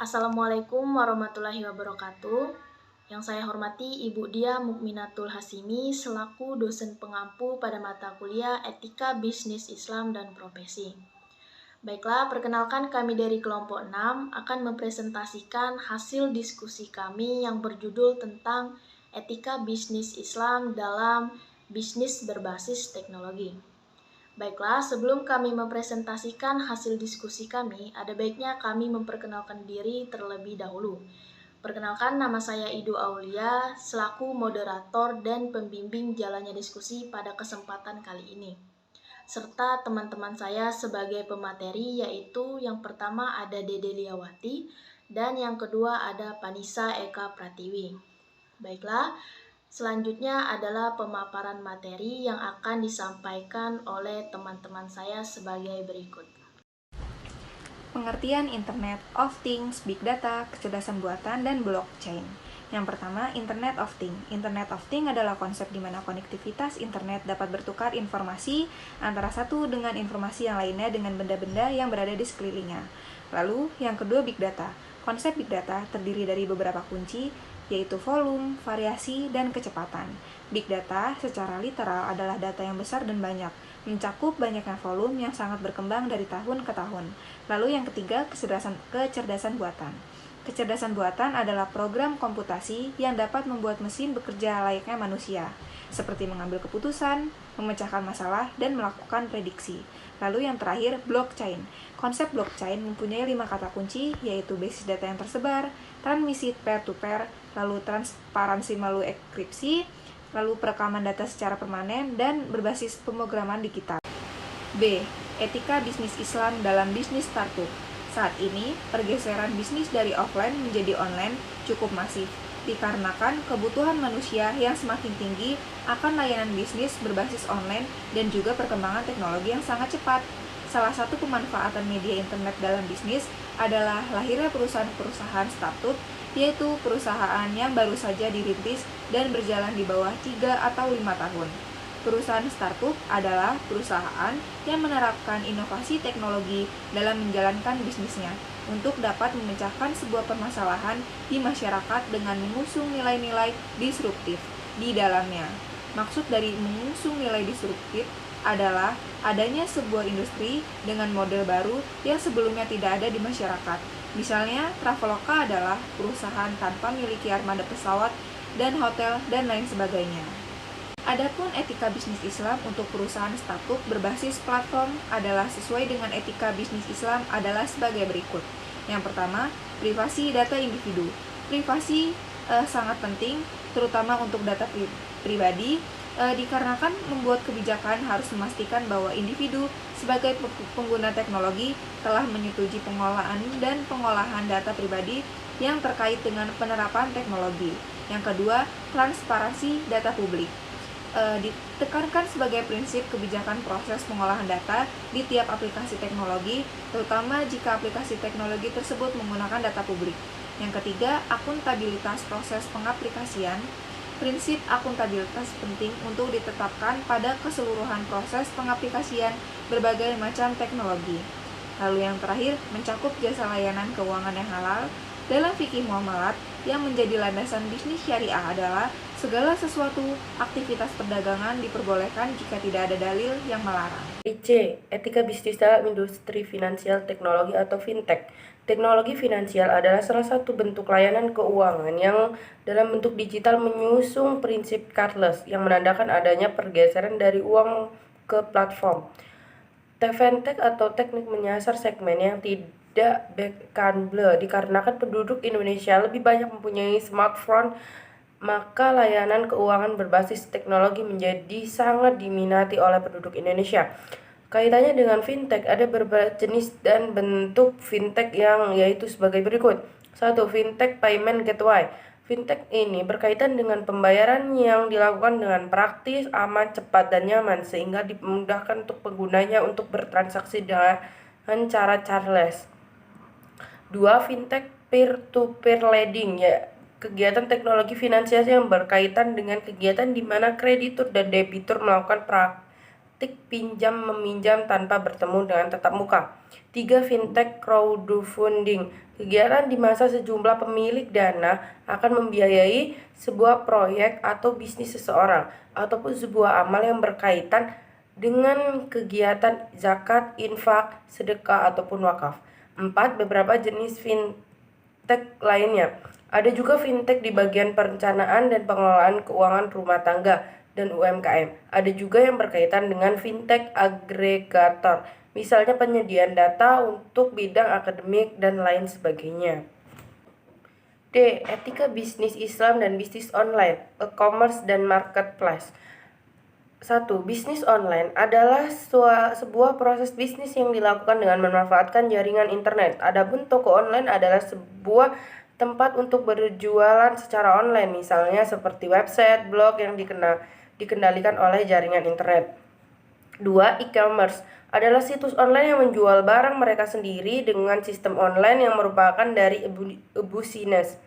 Assalamualaikum warahmatullahi wabarakatuh. Yang saya hormati Ibu Dia Mukminatul Hasimi selaku dosen pengampu pada mata kuliah Etika Bisnis Islam dan Profesi. Baiklah, perkenalkan kami dari kelompok 6 akan mempresentasikan hasil diskusi kami yang berjudul tentang etika bisnis Islam dalam bisnis berbasis teknologi. Baiklah, sebelum kami mempresentasikan hasil diskusi kami, ada baiknya kami memperkenalkan diri terlebih dahulu. Perkenalkan, nama saya Idu Aulia, selaku moderator dan pembimbing jalannya diskusi pada kesempatan kali ini. Serta teman-teman saya sebagai pemateri, yaitu yang pertama ada Dede Liawati, dan yang kedua ada Panisa Eka Pratiwi. Baiklah, selanjutnya adalah pemaparan materi yang akan disampaikan oleh teman-teman saya sebagai berikut. Pengertian Internet of Things, Big Data, kecerdasan buatan, dan blockchain. Yang pertama, Internet of Things. Internet of Things adalah konsep di mana konektivitas internet dapat bertukar informasi antara satu dengan informasi yang lainnya dengan benda-benda yang berada di sekelilingnya. Lalu, yang kedua, Big Data. Konsep Big Data terdiri dari beberapa kunci, yaitu volume, variasi, dan kecepatan. Big Data secara literal adalah data yang besar dan banyak, mencakup banyaknya volume yang sangat berkembang dari tahun ke tahun. Lalu yang ketiga, kecerdasan buatan. Kecerdasan buatan adalah program komputasi yang dapat membuat mesin bekerja layaknya manusia, seperti mengambil keputusan, memecahkan masalah, dan melakukan prediksi. Lalu yang terakhir, blockchain. Konsep blockchain mempunyai 5 kata kunci, yaitu basis data yang tersebar, transmisi peer-to-peer, lalu transparansi melalui enkripsi, lalu perekaman data secara permanen, dan berbasis pemrograman digital. B. Etika bisnis Islam dalam bisnis startup. Saat ini, pergeseran bisnis dari offline menjadi online cukup masif, dikarenakan kebutuhan manusia yang semakin tinggi akan layanan bisnis berbasis online dan juga perkembangan teknologi yang sangat cepat. Salah satu pemanfaatan media internet dalam bisnis adalah lahirnya perusahaan-perusahaan startup, yaitu perusahaan yang baru saja dirintis dan berjalan di bawah 3 atau 5 tahun. Perusahaan startup adalah perusahaan yang menerapkan inovasi teknologi dalam menjalankan bisnisnya untuk dapat memecahkan sebuah permasalahan di masyarakat dengan mengusung nilai-nilai disruptif di dalamnya. Maksud dari mengusung nilai disruptif adalah adanya sebuah industri dengan model baru yang sebelumnya tidak ada di masyarakat. Misalnya, Traveloka adalah perusahaan tanpa memiliki armada pesawat dan hotel dan lain sebagainya. Adapun etika bisnis Islam untuk perusahaan startup berbasis platform adalah sesuai dengan etika bisnis Islam adalah sebagai berikut. Yang pertama, privasi data individu. Privasi sangat penting, terutama untuk data pribadi, dikarenakan membuat kebijakan harus memastikan bahwa individu sebagai pengguna teknologi telah menyetujui pengolahan data pribadi yang terkait dengan penerapan teknologi. Yang kedua, transparansi data publik. Ditekankan sebagai prinsip kebijakan proses pengolahan data di tiap aplikasi teknologi, terutama jika aplikasi teknologi tersebut menggunakan data publik. Yang ketiga, akuntabilitas proses pengaplikasian. Prinsip akuntabilitas penting untuk ditetapkan pada keseluruhan proses pengaplikasian berbagai macam teknologi. Lalu yang terakhir, mencakup jasa layanan keuangan yang halal. Dalam fikih muamalat, yang menjadi landasan bisnis syariah adalah segala sesuatu aktivitas perdagangan diperbolehkan jika tidak ada dalil yang melarang. C. Etika bisnis dalam industri finansial teknologi atau fintech. Teknologi finansial adalah salah satu bentuk layanan keuangan yang dalam bentuk digital menyusung prinsip cardless yang menandakan adanya pergeseran dari uang ke platform. Fintech atau teknik menyasar segmen yang tidak bankable dikarenakan penduduk Indonesia lebih banyak mempunyai smartphone, maka layanan keuangan berbasis teknologi menjadi sangat diminati oleh penduduk Indonesia. Kaitannya dengan fintech, ada beberapa jenis dan bentuk fintech yang yaitu sebagai berikut. 1. Fintech Payment Gateway. Fintech ini berkaitan dengan pembayaran yang dilakukan dengan praktis, aman, cepat, dan nyaman sehingga dimudahkan untuk penggunanya untuk bertransaksi dengan cara cashless. 2. Fintech Peer-to-peer lending, ya kegiatan teknologi finansial yang berkaitan dengan kegiatan di mana kreditur dan debitur melakukan praktik pinjam-meminjam tanpa bertemu dengan tatap muka. 3. Fintech crowdfunding. Kegiatan di masa sejumlah pemilik dana akan membiayai sebuah proyek atau bisnis seseorang ataupun sebuah amal yang berkaitan dengan kegiatan zakat, infak, sedekah, ataupun wakaf. 4. Beberapa jenis fintech lainnya. Ada juga fintech di bagian perencanaan dan pengelolaan keuangan rumah tangga dan UMKM. Ada juga yang berkaitan dengan fintech agregator, misalnya penyediaan data untuk bidang akademik dan lain sebagainya. D. Etika bisnis Islam dan bisnis online, e-commerce dan marketplace. 1. Bisnis online adalah sebuah proses bisnis yang dilakukan dengan memanfaatkan jaringan internet. Adapun toko online adalah sebuah tempat untuk berjualan secara online, misalnya seperti website, blog yang dikendalikan oleh jaringan internet. 2. E-commerce adalah situs online yang menjual barang mereka sendiri dengan sistem online yang merupakan dari e-business.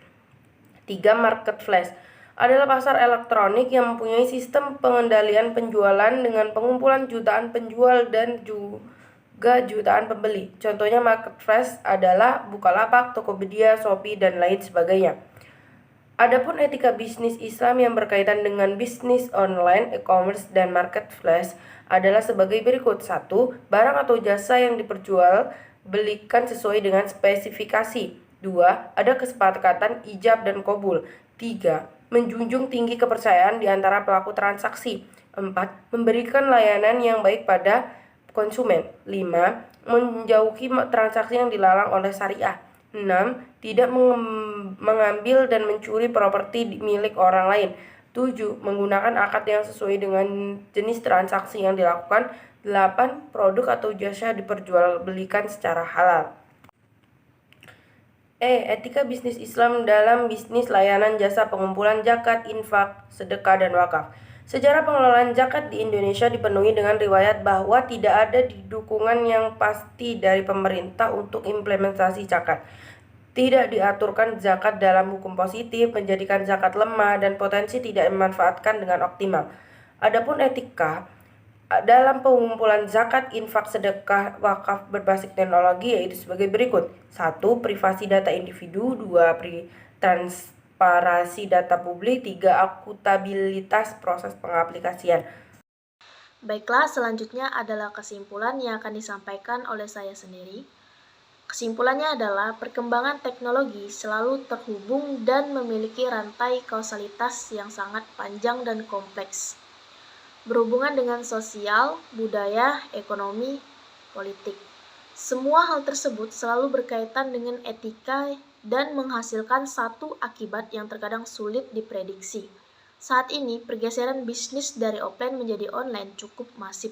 3. Marketplace adalah pasar elektronik yang mempunyai sistem pengendalian penjualan dengan pengumpulan jutaan penjual dan juga jutaan pembeli. Contohnya marketplace adalah Bukalapak, Tokopedia, Shopee, dan lain sebagainya. Adapun etika bisnis Islam yang berkaitan dengan bisnis online, e-commerce, dan marketplace adalah sebagai berikut. 1. Barang atau jasa yang diperjualbelikan sesuai dengan spesifikasi. 2. Ada kesepakatan ijab dan qabul. 3. Menjunjung tinggi kepercayaan di antara pelaku transaksi. 4. Memberikan layanan yang baik pada konsumen. 5. Menjauhi transaksi yang dilarang oleh syariah. 6. Tidak mengambil dan mencuri properti milik orang lain. 7. Menggunakan akad yang sesuai dengan jenis transaksi yang dilakukan. 8. Produk atau jasa diperjualbelikan secara halal. Etika bisnis Islam dalam bisnis layanan jasa pengumpulan zakat, infak, sedekah, dan wakaf. Sejarah pengelolaan zakat di Indonesia dipenuhi dengan riwayat bahwa tidak ada dukungan yang pasti dari pemerintah untuk implementasi zakat. Tidak diaturkan zakat dalam hukum positif, menjadikan zakat lemah, dan potensi tidak dimanfaatkan dengan optimal. Adapun etika dalam pengumpulan zakat, infak, sedekah, wakaf berbasis teknologi yaitu sebagai berikut. 1. Privasi data individu. 2. Transparansi data publik. 3. Akutabilitas proses pengaplikasian. Baiklah, selanjutnya adalah kesimpulan yang akan disampaikan oleh saya sendiri. Kesimpulannya adalah perkembangan teknologi selalu terhubung dan memiliki rantai kausalitas yang sangat panjang dan kompleks, berhubungan dengan sosial, budaya, ekonomi, politik. Semua hal tersebut selalu berkaitan dengan etika dan menghasilkan satu akibat yang terkadang sulit diprediksi. Saat ini, pergeseran bisnis dari offline menjadi online cukup masif,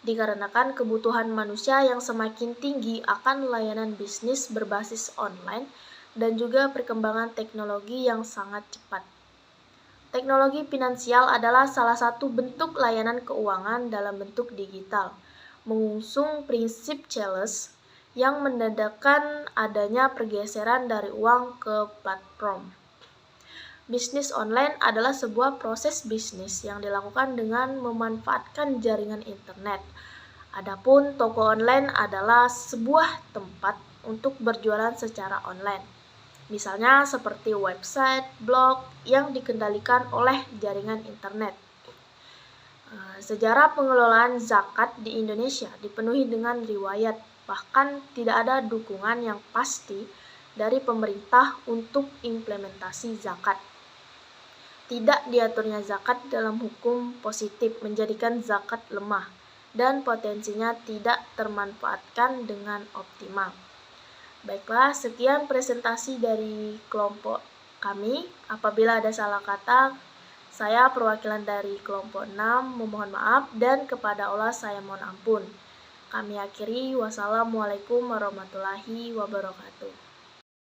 dikarenakan kebutuhan manusia yang semakin tinggi akan layanan bisnis berbasis online dan juga perkembangan teknologi yang sangat cepat. Teknologi finansial adalah salah satu bentuk layanan keuangan dalam bentuk digital, mengusung prinsip cashless yang mendadakan adanya pergeseran dari uang ke platform. Bisnis online adalah sebuah proses bisnis yang dilakukan dengan memanfaatkan jaringan internet. Adapun toko online adalah sebuah tempat untuk berjualan secara online. Misalnya seperti website, blog yang dikendalikan oleh jaringan internet. Sejarah pengelolaan zakat di Indonesia dipenuhi dengan riwayat, bahkan tidak ada dukungan yang pasti dari pemerintah untuk implementasi zakat. Tidak diaturnya zakat dalam hukum positif menjadikan zakat lemah dan potensinya tidak termanfaatkan dengan optimal. Baiklah, sekian presentasi dari kelompok kami. Apabila ada salah kata, saya perwakilan dari kelompok 6 memohon maaf dan kepada Allah saya mohon ampun. Kami akhiri, wassalamualaikum warahmatullahi wabarakatuh.